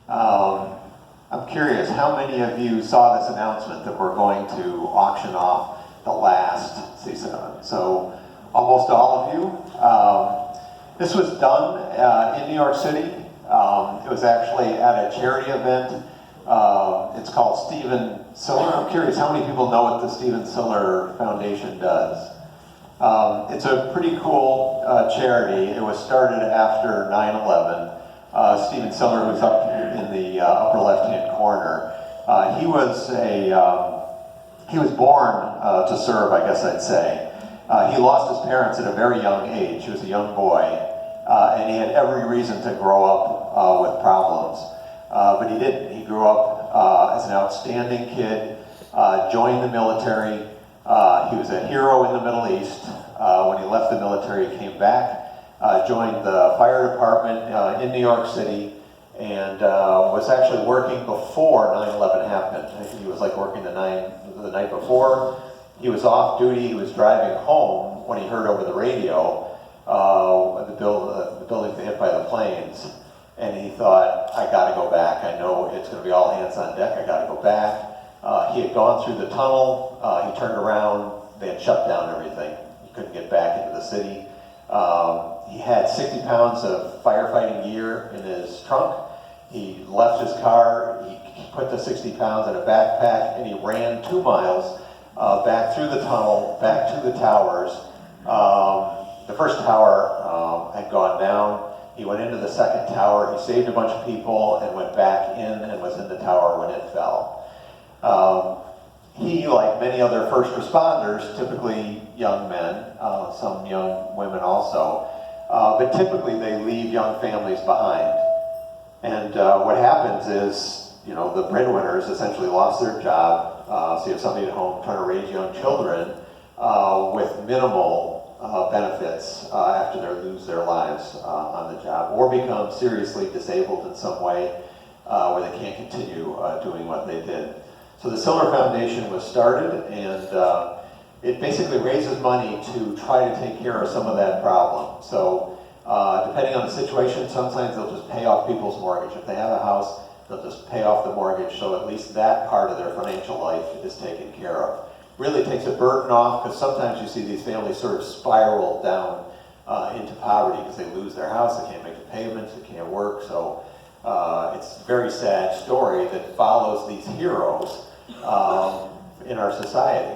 I'm curious, how many of you saw this announcement that we're going to auction off the last C7? So almost all of you. This was done in New York City. It was actually at a charity event. It's called Stephen Siller. I'm curious, how many people know what the Stephen Siller Foundation does? It's a pretty cool charity. It was started after 9/11. Stephen Siller, who's up in the upper left-hand corner, he was born to serve, I guess I'd say. He lost his parents at a very young age. He was a young boy, and he had every reason to grow up with problems. But he didn't. He grew up as an outstanding kid, joined the military. He was a hero in the Middle East. When he left the military, he came back, joined the fire department in New York City, and was actually working before 9/11 happened. I think he was like working the night before. He was off duty. He was driving home when he heard over the radio the building hit by the planes, and he thought, I got to go back. I know it's going to be all hands on deck. I got to go back. He had gone through the tunnel. He turned around. They had shut down everything. He couldn't get back into the city. He had 60 pounds of firefighting gear in his trunk. He left his car. He put the 60 pounds in a backpack, and he ran 2 miles back through the tunnel, back to the towers. The first tower had gone down. He went into the second tower. He saved a bunch of people and went back in and was in the tower when it fell. He, like many other first responders, typically young men, some young women also, but typically they leave young families behind. And what happens is, the breadwinners essentially lost their job, so you have somebody at home trying to raise young children with minimal benefits after they lose their lives on the job, or become seriously disabled in some way where they can't continue doing what they did. So the Siller Foundation was started, and it basically raises money to try to take care of some of that problem. So depending on the situation, sometimes they'll just pay off people's mortgage. If they have a house, they'll just pay off the mortgage, so at least that part of their financial life is taken care of. Really takes a burden off, because sometimes you see these families sort of spiral down into poverty because they lose their house, they can't make the payments, they can't work. So it's a very sad story that follows these heroes in our society.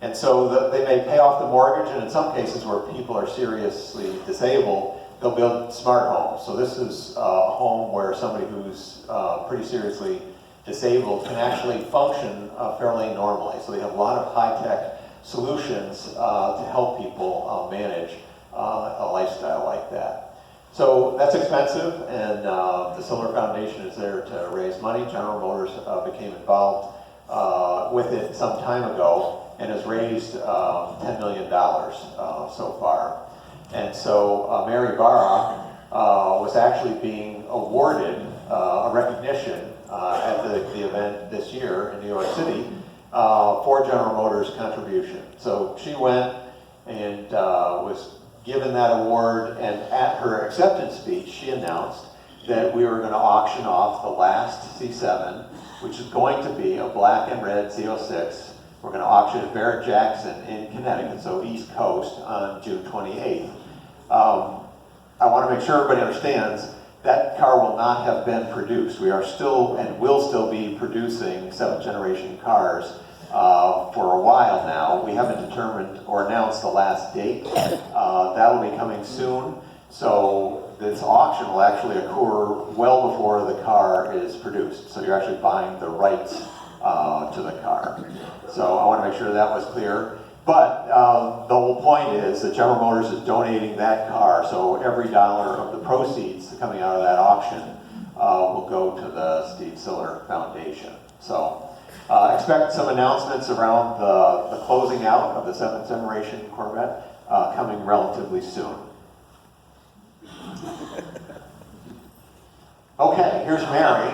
And so they may pay off the mortgage, and in some cases where people are seriously disabled, they'll build smart homes. So this is a home where somebody who's pretty seriously disabled can actually function fairly normally. So they have a lot of high-tech solutions to help people manage a lifestyle like that. So that's expensive, and the Siller Foundation is there to raise money. General Motors became involved with it some time ago and has raised $10 million so far. And so Mary Barra was actually being awarded a recognition at the event this year in New York City for General Motors' contribution. So she went and was given that award, and at her acceptance speech she announced that we were going to auction off the last C7, which is going to be a black and red Z06. We're going to auction at Barrett-Jackson in Connecticut, so East Coast, on June 28th. I want to make sure everybody understands that car will not have been produced. We are still and will still be producing 7th generation cars for a while now. We haven't determined or announced the last date. That'll be coming soon. So this auction will actually occur well before the car is produced. So you're actually buying the rights to the car. So I want to make sure that was clear. But the whole point is that General Motors is donating that car, so every dollar of the proceeds coming out of that auction will go to the Steve Siller Foundation. So expect some announcements around the closing out of the 7th generation Corvette coming relatively soon. Okay, here's Mary.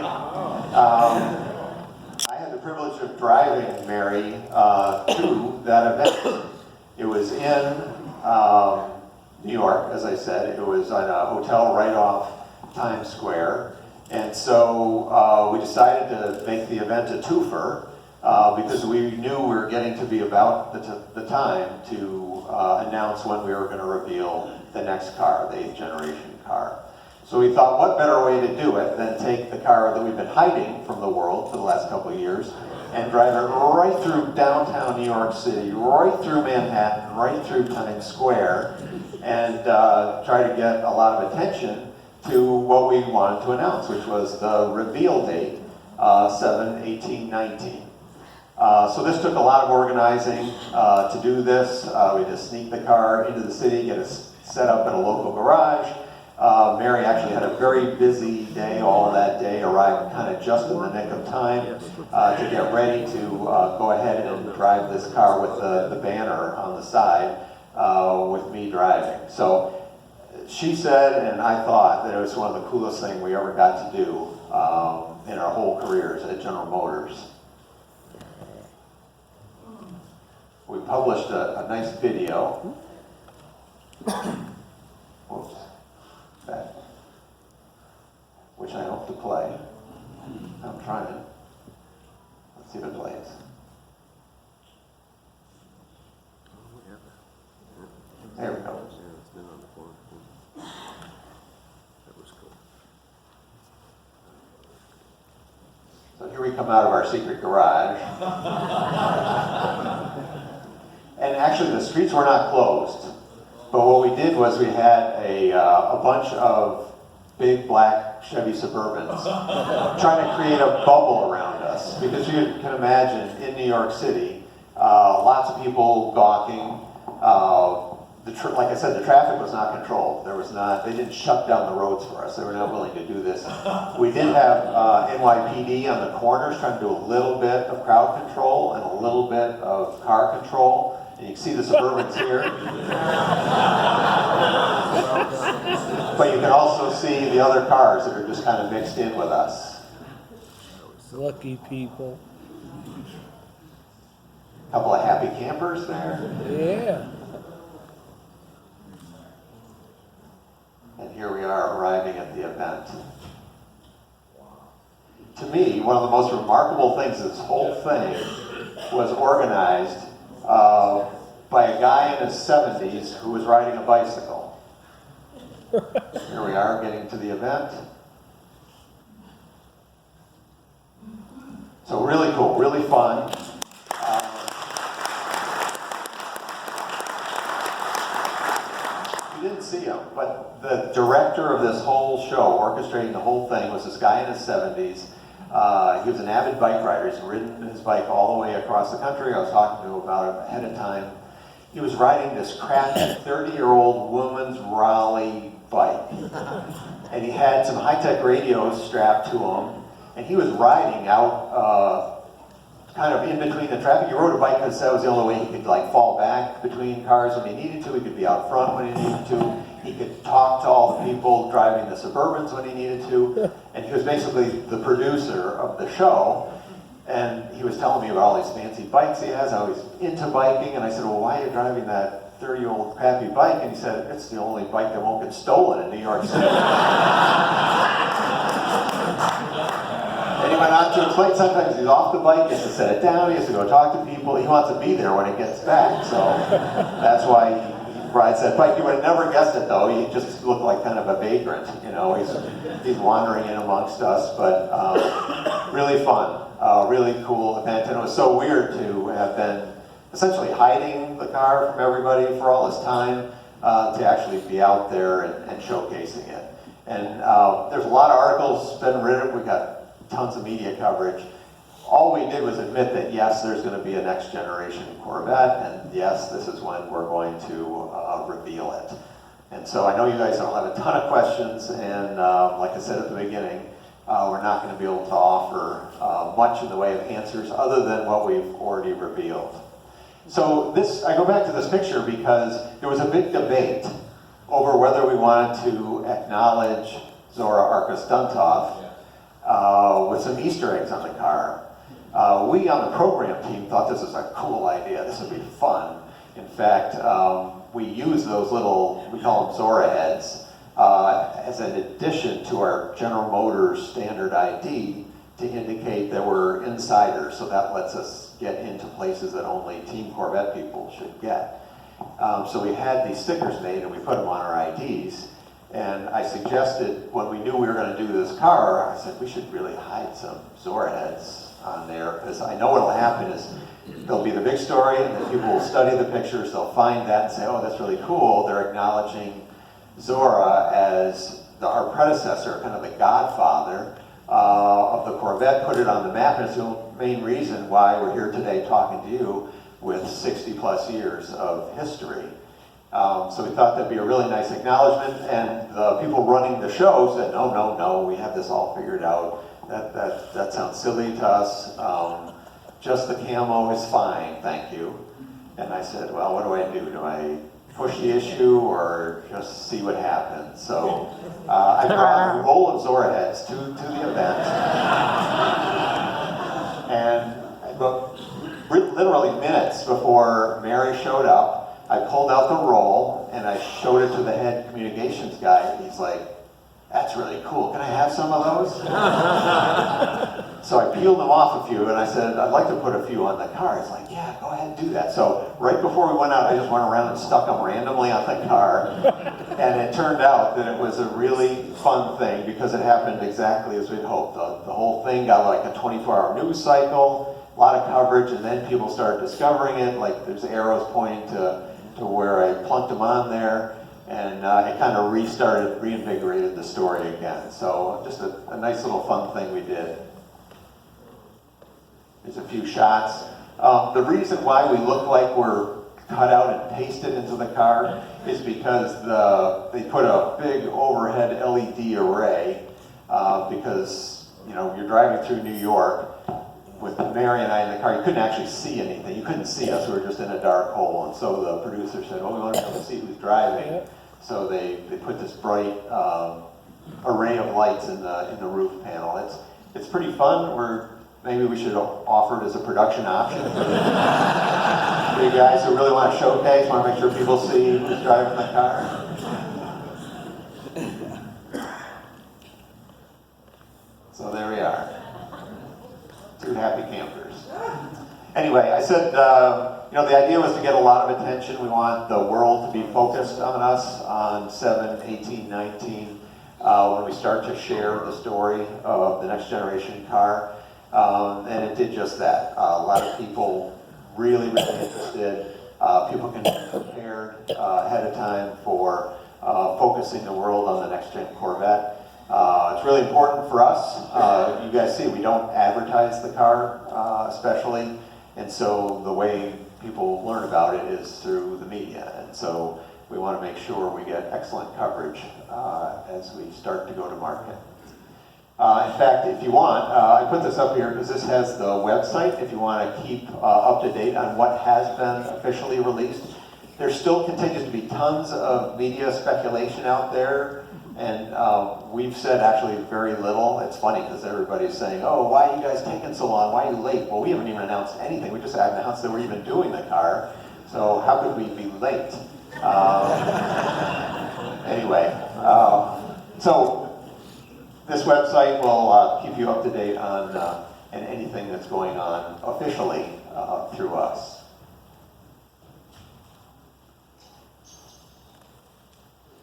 I had the privilege of driving Mary to that event. It was in New York, as I said. It was on a hotel right off Times Square, And so we decided to make the event a twofer because we knew we were getting to be about the time to announce when we were going to reveal the next car, the 8th generation car. So we thought, what better way to do it than take the car that we've been hiding from the world for the last couple of years and drive it right through downtown New York City, right through Manhattan, right through Times Square, and try to get a lot of attention to what we wanted to announce, which was the reveal date, 7/18/19. So this took a lot of organizing to do this. We just sneak the car into the city, get it set up in a local garage. Mary actually had a very busy day all that day, arrived kind of just in the nick of time to get ready to go ahead and drive this car with the banner on the side with me driving. So she said, and I thought, that it was one of the coolest things we ever got to do in our whole careers at General Motors. We published a nice video. Whoops. That, which I hope to play. I'm trying. Let's see if it plays. There we go. So here we come out of our secret garage. And actually the streets were not closed. But what we did was we had a bunch of big black Chevy Suburbans trying to create a bubble around us. Because you can imagine, in New York City, lots of people gawking. Like I said, the traffic was not controlled. They didn't shut down the roads for us. They were not willing to do this. We did have NYPD on the corners trying to do a little bit of crowd control and a little bit of car control. And you can see the Suburbans here. But you can also see the other cars that are just kind of mixed in with us. Lucky people. A couple of happy campers there. Yeah. And here we are arriving at the event. To me, one of the most remarkable things of this whole thing was organized by a guy in his 70s who was riding a bicycle. Here we are getting to the event. So really cool, really fun. You didn't see him, but the director of this whole show, orchestrating the whole thing, was this guy in his 70s. He was an avid bike rider. He's ridden his bike all the way across the country. I was talking to him about it ahead of time. He was riding this crappy 30-year-old woman's Raleigh bike. And he had some high-tech radios strapped to him. And he was riding out kind of in between the traffic. He rode a bike because that was the only way he could like fall back between cars when he needed to. He could be out front when he needed to. He could talk to all the people driving the Suburbans when he needed to. And he was basically the producer of the show. And he was telling me about all these fancy bikes he has, how he's into biking. And I said, well, why are you driving that 30-year-old crappy bike? And he said, it's the only bike that won't get stolen in New York City. And he went on to explain, sometimes he's off the bike, he has to set it down, he has to go talk to people. He wants to be there when it gets back. So that's why he rides that bike. You would have never guessed it, though. He just looked like kind of a vagrant. You know, he's wandering in amongst us, but really fun. Really cool event, and it was so weird to have been essentially hiding the car from everybody for all this time to actually be out there and showcasing it. And there's a lot of articles been written. We got tons of media coverage. All we did was admit that yes, there's going to be a next generation Corvette, and yes, this is when we're going to reveal it. And so I know you guys don't have a ton of questions, and like I said at the beginning, we're not going to be able to offer much in the way of answers other than what we've already revealed. So I go back to this picture because there was a big debate over whether we wanted to acknowledge Zora Arkus-Duntov with some Easter eggs on the car. We on the program team thought this was a cool idea. This would be fun. In fact, we use those little, we call them Zora heads, as an addition to our General Motors standard ID to indicate that we're insiders. So that lets us get into places that only Team Corvette people should get. So we had these stickers made and we put them on our IDs. And I suggested, when we knew we were going to do this car, I said we should really hide some Zora heads on there, because I know what'll happen is there'll be the big story, and then people will study the pictures, they'll find that and say, oh, that's really cool. They're acknowledging Zora as our predecessor, kind of the godfather of the Corvette, put it on the map, and it's the main reason why we're here today talking to you with 60 plus years of history. So we thought that'd be a really nice acknowledgement, and the people running the show said, no, no, no, we have this all figured out. That sounds silly to us. Just the camo is fine, thank you. And I said, well, what do I do? Do I push the issue or just see what happens? So I brought a roll of Zora heads to the event. And literally minutes before Mary showed up, I pulled out the roll and I showed it to the head communications guy, and he's like, that's really cool. Can I have some of those? So I peeled them off a few and I said, I'd like to put a few on the car. He's like, yeah, go ahead and do that. So right before we went out, I just went around and stuck them randomly on the car. And it turned out that it was a really fun thing because it happened exactly as we'd hoped. The whole thing got like a 24-hour news cycle, a lot of coverage, and then people started discovering it. Like there's arrows pointing to where I plunked them on there. And it kind of reinvigorated the story again. So just a nice little fun thing we did. There's a few shots. The reason why we look like we're cut out and pasted into the car is because they put a big overhead LED array because you're driving through New York with Mary and I in the car. You couldn't actually see anything. You couldn't see us. We were just in a dark hole. And so the producer said, "Oh, we want to be able to see who's driving." So they put this bright array of lights in the roof panel. It's pretty fun. Maybe we should offer it as a production option for you guys who really want to showcase, want to make sure people see who's driving the car. So there we are. Two happy campers. Anyway, I said, the idea was to get a lot of attention. We want the world to be focused on us on 7/18/19 when we start to share the story of the next generation car. And it did just that. A lot of people really, really interested. People can be prepared ahead of time for focusing the world on the next gen Corvette. It's really important for us. You guys see, we don't advertise the car, especially. And so the way people learn about it is through the media. And so we want to make sure we get excellent coverage as we start to go to market. In fact, if you want, I put this up here because this has the website. If you want to keep up to date on what has been officially released, there still continues to be tons of media speculation out there, and we've said actually very little. It's funny because everybody's saying, "Oh, why are you guys taking so long? Why are you late?" Well, we haven't even announced anything. We just announced that we're even doing the car, so how could we be late? Anyway, so. This website will keep you up to date on and anything that's going on officially through us.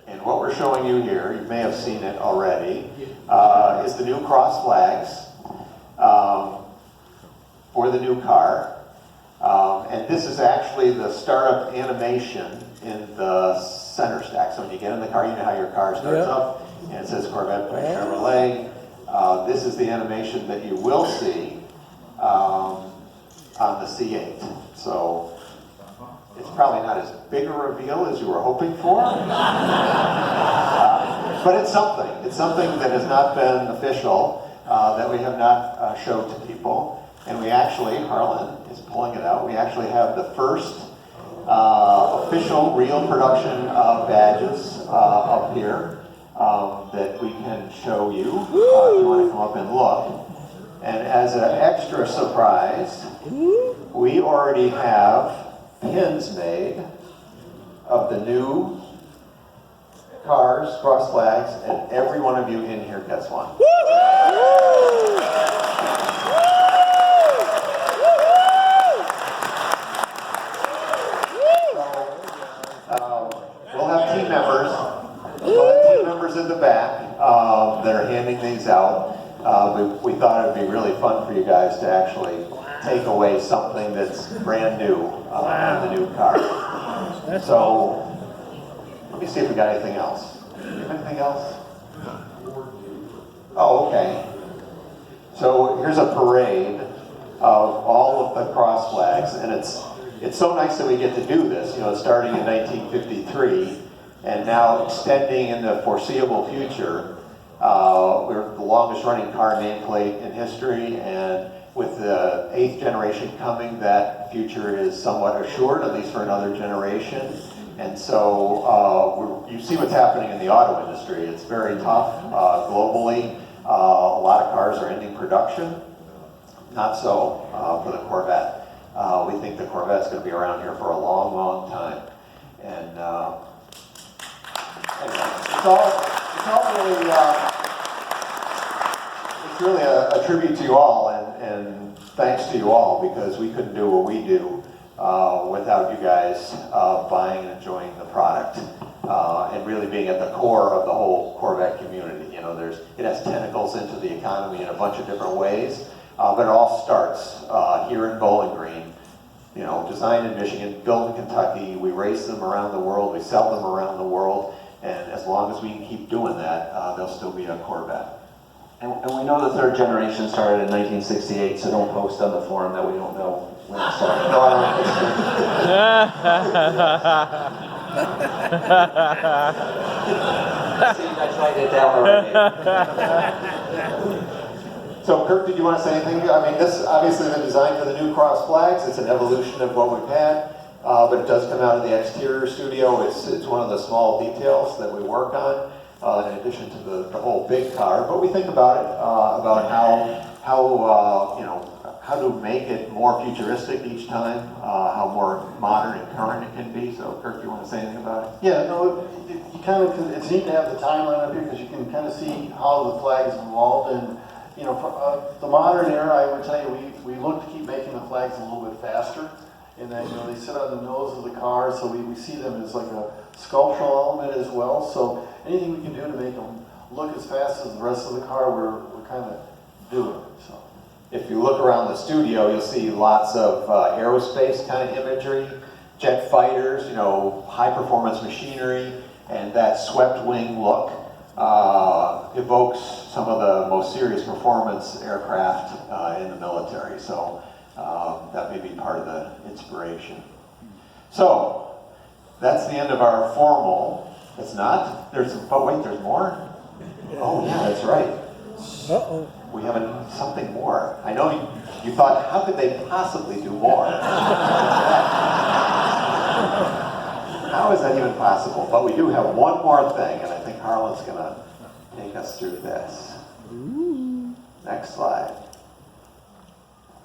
And what we're showing you here, you may have seen it already, is the new cross flags for the new car. And this is actually the startup animation in the center stack. So when you get in the car, you know how your car starts up. And it says Corvette by Chevrolet. This is the animation that you will see on the C8. So it's probably not as big a reveal as you were hoping for. But it's something. It's something that has not been official, that we have not showed to people. And we actually, Harlan is pulling it out, we actually have the first official real production of badges up here. That we can show you if you want to come up and look. And as an extra surprise, we already have pins made of the new cars, cross flags, and every one of you in here gets one. We'll have team members. We'll have team members in the back that are handing these out. We thought it would be really fun for you guys to actually take away something that's brand new on the new car. So, let me see if we got anything else. Do you have anything else? Oh, okay. So here's a parade of all of the cross flags, and it's so nice that we get to do this. You know, starting in 1953, and now extending in the foreseeable future. We're the longest running car nameplate in history, and with the 8th generation coming, that future is somewhat assured, at least for another generation. And so you see what's happening in the auto industry. It's very tough globally. A lot of cars are ending production. Not so for the Corvette. We think the Corvette's going to be around here for a long, long time. And anyway, it's really a tribute to you all, and thanks to you all, because we couldn't do what we do without you guys buying and enjoying the product and really being at the core of the whole Corvette community. You know, it has tentacles into the economy in a bunch of different ways, but it all starts here in Bowling Green. You know, designed in Michigan, built in Kentucky. We race them around the world. We sell them around the world, and as long as we can keep doing that, they'll still be a Corvette. And we know the 3rd generation started in 1968, so don't post on the forum that we don't know when it started. No, I See, I tried it down already. So Kirk, did you want to say anything? I mean, this obviously the design for the new cross flags. It's an evolution of what we've had, but it does come out of the exterior studio. It's one of the small details that we work on, in addition to the whole big car. But we think about it, about how to make it more futuristic each time, how more modern and current it can be. So Kirk, do you want to say anything about it? Yeah, no, it's neat to have the timeline up here because you can kind of see how the flags evolved. And you know, for the modern era, I would tell you, we look to keep making the flags a little bit faster. And then, you know, they sit on the nose of the car, so we see them as like a sculptural element as well. So anything we can do to make them look as fast as the rest of the car, we're kind of doing. So, if you look around the studio, you'll see lots of aerospace kind of imagery, jet fighters, you know, high performance machinery, and that swept wing look evokes some of the most serious performance aircraft in the military. So that may be part of the inspiration. So that's the end of our formal. It's not? Oh wait, there's more? Oh yeah, that's right. Uh-oh. We have something more. I know you thought, how could they possibly do more? How is that even possible? But we do have one more thing, and I think Harlan's going to take us through this. Ooh. Next slide.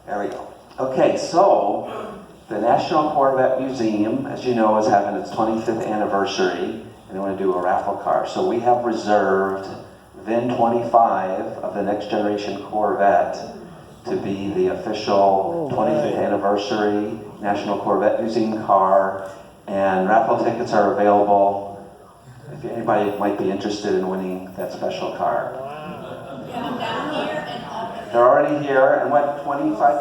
There we go. Okay, so the National Corvette Museum, as you know, is having its 25th anniversary, and they want to do a raffle car. So we have reserved VIN 25 of the next generation Corvette to be the official 25th anniversary National Corvette Museum car, and raffle tickets are available if anybody might be interested in winning that special car. They're already here, and what, $25?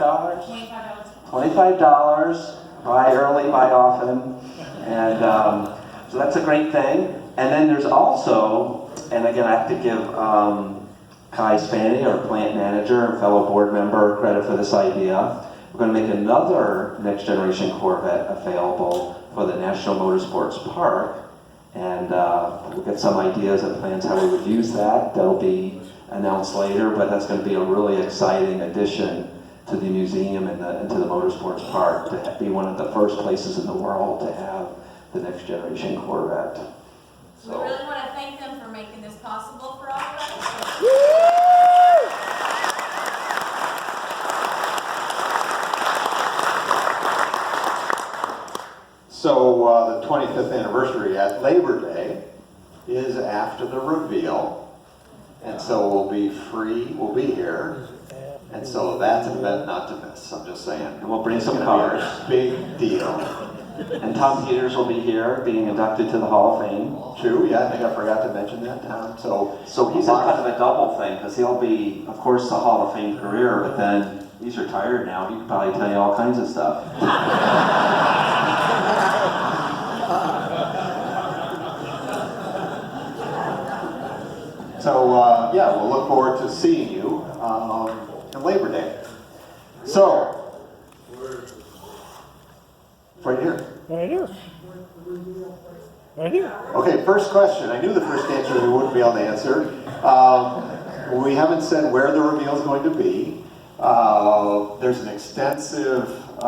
$25. Buy early, buy often, and so that's a great thing. And then there's also, and again I have to give Kai Spaney, our plant manager and fellow board member, credit for this idea. We're going to make another next generation Corvette available for the National Motorsports Park, and we'll get some ideas and plans how we would use that. That'll be announced later, but that's going to be a really exciting addition to the museum and to the Motorsports Park, to be one of the first places in the world to have the next generation Corvette. We really want to thank them for making this possible for all of us. So the 25th anniversary at Labor Day, is after the reveal. And so we'll be free, we'll be here. And so that's an event not to miss, I'm just saying. And we'll bring It's some gonna be a cards. big deal. And Tom Peters will be here, being inducted to the Hall of Fame. True, yeah, I think I forgot to mention that, Tom. So he's kind of a double thing, because he'll be, of course, the Hall of Fame career, but then he's retired now. He could probably tell you all kinds of stuff. So, yeah, we'll look forward to seeing you on Labor Day. So, right here. Right here. Right here. Okay, first question. I knew the first answer we wouldn't be able to answer. We haven't said where the reveal is going to be. There's an extensive